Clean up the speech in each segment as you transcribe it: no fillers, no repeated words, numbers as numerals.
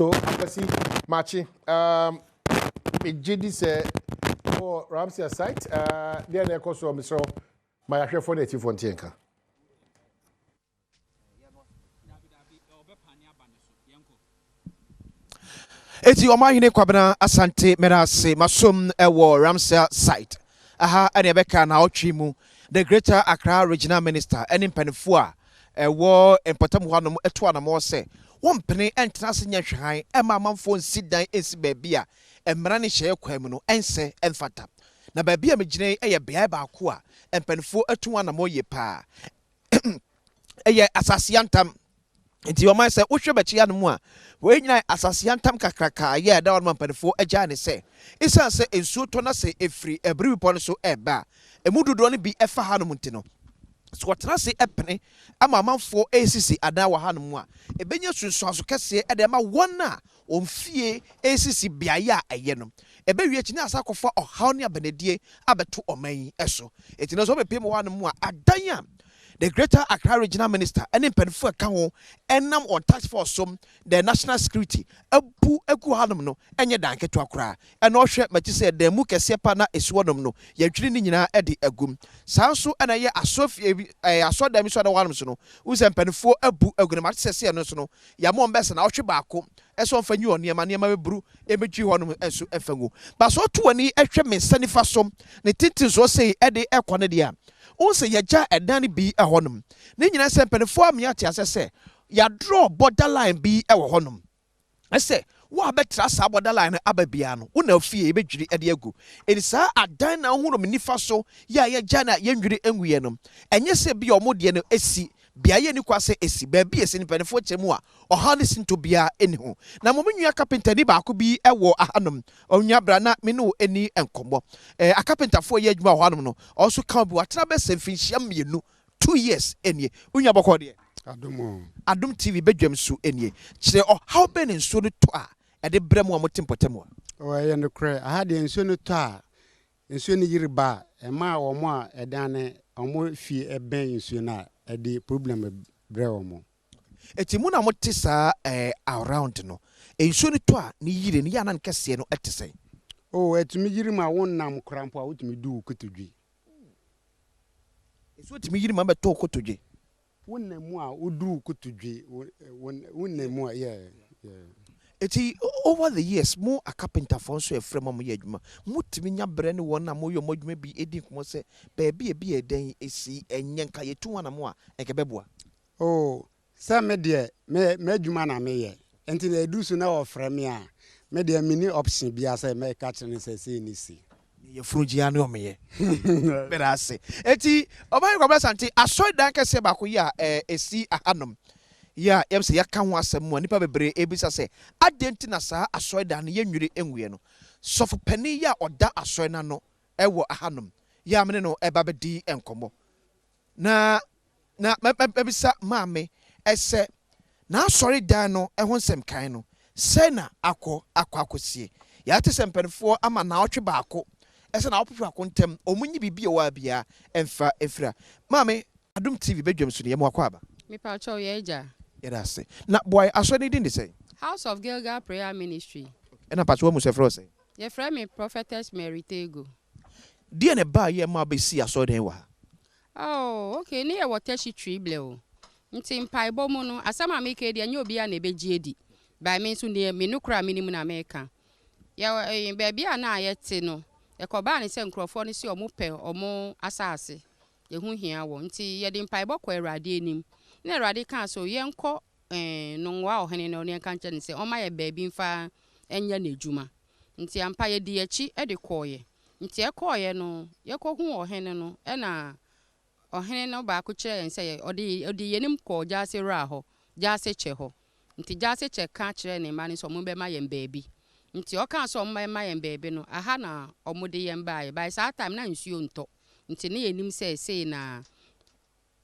So apasi machi ejidi say for Ramsar site there na ekoso misro my ahwe for native fontenka. Eti omahine kwabena asante merase masom ewo Ramsar site. Aha ene beka na otwi mu the Greater Accra Regional Minister ene mpanifo a ewo empotam hwanom eto anamo se wompene entena se nyahwan ema manfo nsidan esi baabia emra ne hye kwam no ense emfata na baabia megine eye bea ba ko a empanifo eto anamo ye pa eye asasiantam nti o man se wohwe bechi anum a we nyina asasiantam kakraka ye da won mpanifo agya ne se isa se ensuo to na se efri ebri pon so eba emududo ne bi efa hanum ntino so wotena se epene ama manfo ACC ada wa hanum a ebenya sunsu aso kese e de ma wona omfie ACC biaye a eye no ebewie chi na asakofa ohaw ne abenedie abeto oman eso etino so bepem wa hanum a adan a the Greater Accra Regional Minister and in Penfu Kaho enam on task force the national security abu egu hanum no enye danke to akra and no hwe machi say the mu kese pa na esuonom no ye twiri ni nyina e de agum sanso na ye asofie asodam so na wanum so no usem Penfu abu egu na machi say no so no ya mo mbese na ohwe baako eso mfanyi onema bebru emetwi honum enso efangu ba so to ani ehwe mensanifa som ne tintin so say e de ekone de a unse yaja edani bi ehonum ne nyina se mpanefo amiate asese ya draw borderline bi ewo honum ese wo abetra sa borderline ababia no una fie ebedwiri ede agu eni sa adan na hunu mnifa so ya yaja na yenwiri enguye no enye se bi omode no esi biaye ni kwase esi ba bi esi ni mpanefo chemu a ohane sinto bia eni ho na momenua carpenter ni baako bi ewo ahanum onua bra na me no eni enkombo a carpenter fo ye adwuma ho hanum no also kan bi watena be semfinhia mienu 2 years enie unya bokọ de Adom TV bedwam su enie kire how ben nso no to a ede bremu amotempotem a o ye no kre aha de nso no to a nso ni yiriba e ma wo mo a edane omo fi eben nso na ede problem bre wo mo eti mu na motisa around no nso no to a ni yire ni yana nkese no etese o etumi yiri ma wonnam krampo a wotumi du kotodwe nso etumi yiri ma beto kotodwe wonnam a uduru kotodwe wonnam a yeah eti over the years mo a carpenter for so efrem mo ye adwuma mutimi nya bre ne wona mo yo modwuma bi edi komo se baabi e bi eden esi enye nka yetu wana mo a ekebeboa oh sa me de me adwuma na me ye enti na edu so na wo frem a me de mini option bia say me ka kire se se ni si ye frugia ne o me ye berase eti oban kwabra santi asoy dan kese ba ko ya esi ahanom ya yemse yaka ho asem mo nipa bebre ebisa se adenti na saa asoy dan ye nwire enwie no sofo pani ya oda asoy na no ewo ahanom ya mene no eba bedi enkomo na ebisa maame ese na asoy dan no ehon sem kan no se na akosie ya te sempenfo ama na otwe baako ese na opofo akontem omunyi bibia wa bia emfa efra maame Adom TV bedwam so ne yem akwa aba me pa cho ye eja Yerase. Na boy aso ni din say. House of Gilgal Prayer Ministry. Na patwo mu sefro say. Ye frame me Prophetess Mary Tego. Die ne ba ye ma be si aso den wa. Oh, okay, ne ye water she tree ble o. Nti mpai bo mu no asama me ke de nya obi a na beji edi. By me so ne me no kra minimum na America. Ya baby a na ayete no. Ye ko ba ne se nkrofo ne se omo pe omo asase. Ye hu hia wo. Nti ye de mpai bo kwa Awurade anim. Na Awurade kan so yenko nonwa ohene no ne kan kyene se o ma ye baabi mfa enya na edwuma nti ampa ye di echi e de koye nti e koye no ye ko hu ohene no e na ohene no ba ko kire en se odi yenim ko jase ra ho jase che ho nti jase che kan kire ne ma ne so mo be ma ye baabi nti o kan so mo ma ye baabi no aha na o mo de ye mba ye by sa time na nsuo nto nti ne yenim se na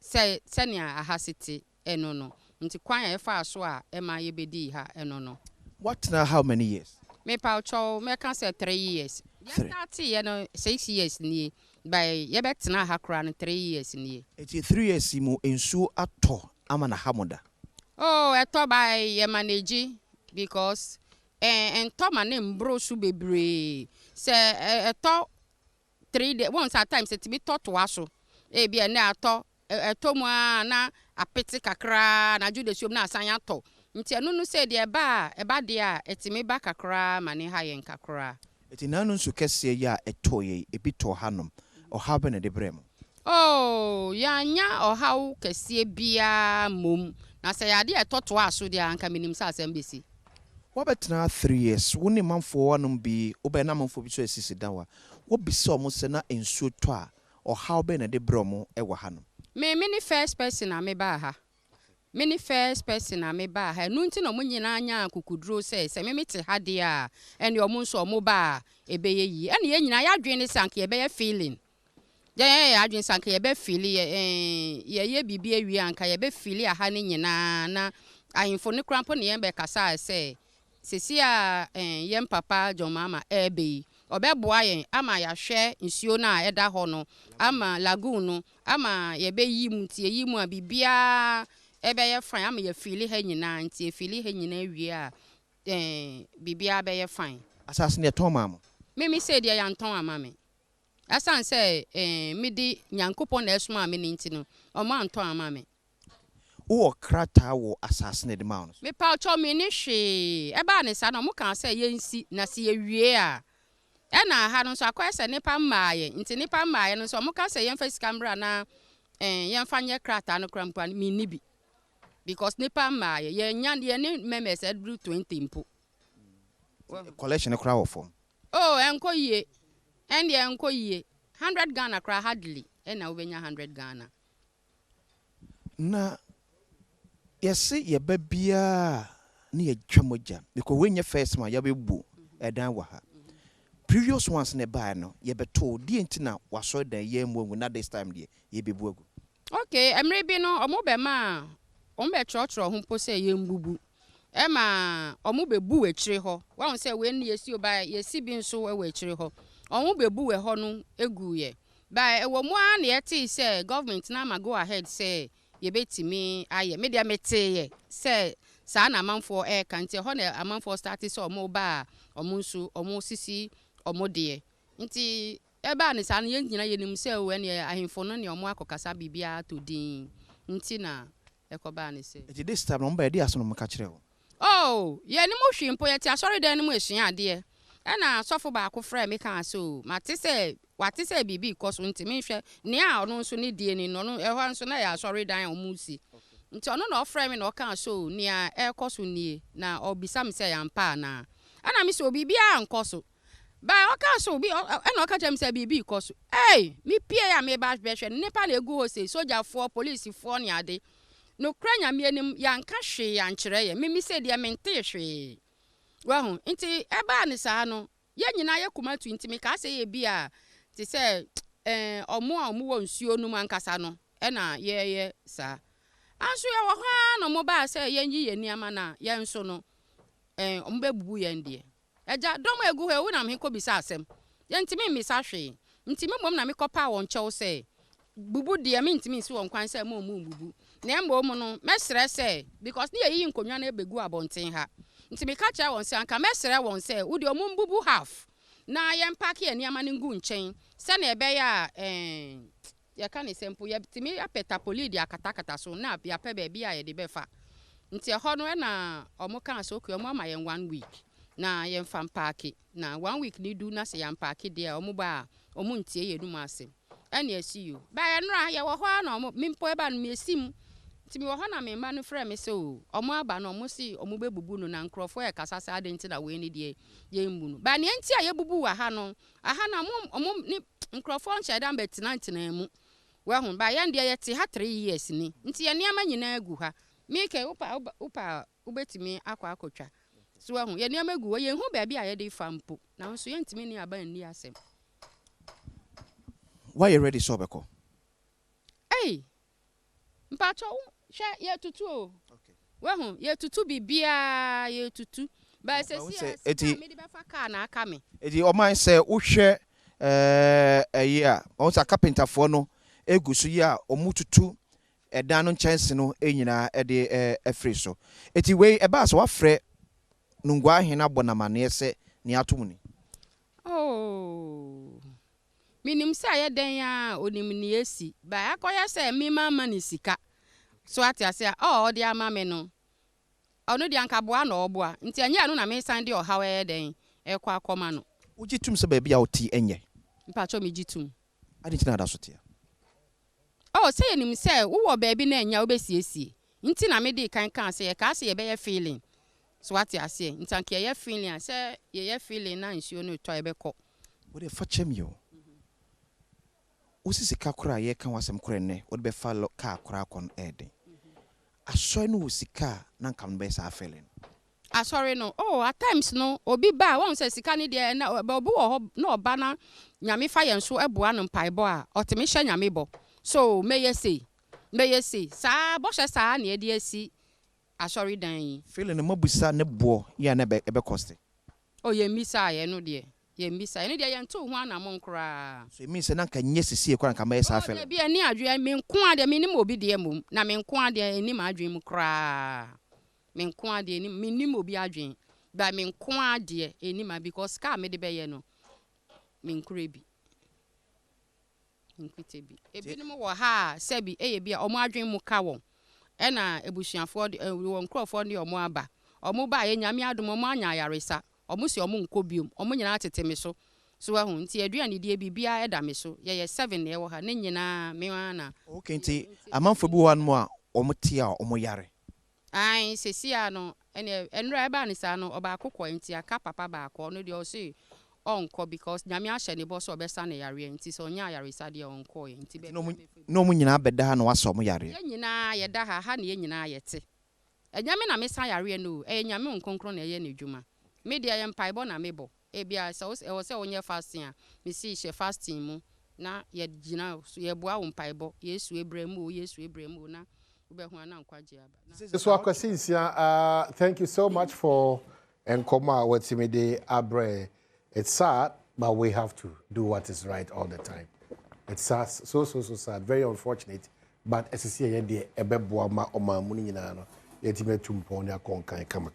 se ne aha siti eno no nti kwan ya fa so a ema ye bedi ha eno no What now how many years? Me pa cho me kan say 3 years. Ya start ye no 6 years ni by ye betena ha kra no 3 years ni. It's 3 years mu ensu ato ama na hamoda. Oh, eto by ye manage because and Toma name bro su bebre say to 3 days once at times it be taught to aso e bia na ato tomu na apete kakra na jude suom na asan ato nti anu no say de ba de a etime ba kakra mane ha yen kakra eti nanu nso kese ya etoye ebi to hanom oha be na de brem oh ya nya oha kese bia mom na say ya de etoto aso de anka minim sa asem besi wabetna 3 years woni manfo wanom bi obe na manfo bi so esisi dawa wo bisa omo se na ensuo to a oha be na de brem e wa hanom me first person na me ba ha many first person na me ba ha no nti no munyina anya akukuduro se me mete ha de a ene omo nso omo ba ebeye yi ene ye nyina ya dwen ne sanke ebeye feeling ya adwen sanke ebe feel ye bibia wi anka ye be feel aha ne nyina na ahimfo ne krampo ne ye be kasa se sesi a ye papa John mama ebe obeboa yen ama ya hwe nsuo na eda ho no ama lagoon no ama ye be yi mu tie yi mu a bibia ebe ye fine ama ye feel ha nyina nti e feel ha nyina wi a bibia be ye fine asase ne to mama me say dia ya nton ama me asan say me di nyankopon na esuma me nti no o ma nton ama me wo krata wo asase ne de ma no me pa cho me ni hwe e ba ne sa no mo kan say ye nsi na se ye wie a e na ha no so akwese nipa mmaaye nti nipa mmaaye no so mo kan say ye mfa sika mbra na ye mfa nye krata no krampa me ni bi because nipa mmaaye ye nya ye ne members edru 20 mpo collection kra wo form oh enko yie and enko yie 100 Ghana kra hardly e na obenya 100 Ghana na yesi ye babia na ye twamoja because when ye first man ye bebu edan wa ha previous ones ne buy no ye beto die ntina waso dan ye mu na this time die ye bebu agu okay emre bi no omo be ma omo be trotro ho po se ye mbubu e ma omo bebu wechire ho wa won se we ne yesi oba yesi bi nso we wechire ho omo bebu we ho no egu ye ba e wo mu a na ye ti se government na ma go ahead say ye betimi aye media meteye say sa na amanfo e kante ho na amanfo start say omo ba omo nso omo sisi omo de nti e ba ne sa na ye nyina ye nim say we ne ahemfo no ne omo akokasa bibia to din nti na e ko ba ne say it this time no ba dey aso no maka kire ho oh ye ni mo hwimpo ye ti asori dan ni mo esua ade e na sofo ba ko fra me kan so mate say wate say bibi koso nti me hwe ne a ono nso ne die ni no no ehwa nso na ya sorry dan omusi nti ono na ofra me na okan so ne a ekoso nie na obisa me say yampa na ana me so bibi a nkoso ba okan so bi na oka jam say bibi koso me pie ya me ba hwe ne pa na egu ho say soldier for police for ne ade no kranya me anim yanka hwe ya nkire ye me say dia mente hwe wa hu nti eba ne sa no ye nyina ye kuma tu nti me ka say ye bi a ti say omo wo nsuo no mankasa no e na ye sa anso ye wo ha no mo ba say ye nyi ye niama na ye nso no omo bebubu ye ndie eja dom egu he wo na me ko bisa asem ye nti me misa hwe nti me mom na me kopa won chew say bubu de me nti me si won kwan say mo bubu na mbom no mesre say because ne ye yi nkonwa na ebegu abonten ha nti me ka cha won say anka mesre won say wo de omo bubu half na ye mpake ye niama ne ngu nchen se na ebe ya ye ka ne sempo ye timi apeta polidi akatakata so na ya pe ba bia ye de befa nti ho no na omo kan so ku omo ama ye 1 week na ye mfa mpake na 1 week ni du na se ya mpake de omo ba omo ntie ye dum ase ene asiyo ba ye nra ye wo ho na omo mimpo e ba no mesim timi wo ho na me ma no frɛ me so omo aba no omo si omo bebubu no na nkrofo ye kasasa ade nti na we ni de ye mbu no ba ne nti a ye bubu wa ha no aha na omo ni nkrofo nche da betina ntina mu we ho ba ye ndie ye te ha 3 years ni nti ye niama nyina agu ha me ke upa ubetimi akwa akotwa so we ho ye niama agu ye hu ba bia ye de fa mpo na nso ye ntimi ni aba ni asem why you ready so beko mpacho hwe ye tutu o okay we ho ye tutu bibia ye tutu ba sesi eti me de ba fa car na aka me eti o man say wo hwe eyi a on sa carpenter fo no egusu yi a omututu edan no chance no enyina e de free so eti we e ba so wa frɛ nungwa hena bonama na yese ni atumuni. Oh. Minim say ye den ya onim ni esi. Ba akoya say mi mama ni sika. So ati ase oh de ama me no. Ono de anka boa na oboa. Nti anya no na me san de ohawe ye den e kwa akoma no. Ujitum se baby a oti enye. Mpa cho me gitum. Adi tina da sotia. Oh say nim say wo baby na anya obesiesie. Nti na me de kan say ye ka say ye be ye feeling. So ati ase nti anka ye feeling say ye feeling na nsuo no to e be ko. Wo de fa chem yo. Usi sika kura ye kan wasem kura ne wo de be fa ka kura kon eden. Aso no sika na kan be sa feeling. Sorry no. Oh, at times no. Obi ba won say sika ni de na obi wo ho na oba na nyame fa yen so eboa no mpaebo a otime hye nyame bo. So me ye say sa bo hye sa na e de asi asori dan. Feeling no mabusa ne bo ya na be cost. Oh ye misa ye no de. Ye misa ni de ye nto ho ana mo nkra. So it means na kan nye sisi e kwa kan be sa feeling. Oh, de bi ani adwe me nko ade me ni mo obi de mum na me nko ade ni ma adwe mu kra. Me nko ade ni me nim obi adwen ba me nko ade enima because car me de be ye no me nkure bi nkute bi ebinim wo ha sebi eye bi omo adwen mu ka won e na ebusuafo won krofo ne omo aba omo ba ye nyame adom omo anya yaresa omo si omo nko biom omo nyina tete me so ahu nti aduane die bibia eda me so ye 7 ne wo ha ne nyina me wana okay nti amanfo bi wan mo a omo tie a omo yare. Ai sesia no ene enra eba ni sa no oba akokọ nti aka papa ba akọ no de o say onko because nyame ahye ne bo so obesa na yare nti so nya yare sa de onko nti be no mu nyina beda ha na waso mo yare. Ye nyina ye da ha na ye nyina ye te. Enyame na me sa yare no nyame nkonkron na ye na dwuma. Me de ye mpaibo na mebo. E bia so e wo se onye fasting a me si she fasting mu na ye gina ye boa wo mpaibo Yesu ebremu na So thank you so much for Nkoma Wetimide Abre. It's sad, but we have to do what is right all the time. It's sad, so sad, very unfortunate. But as you see, ebe boama oma muni nyina no. Yetime tumpo ne akonkan kama.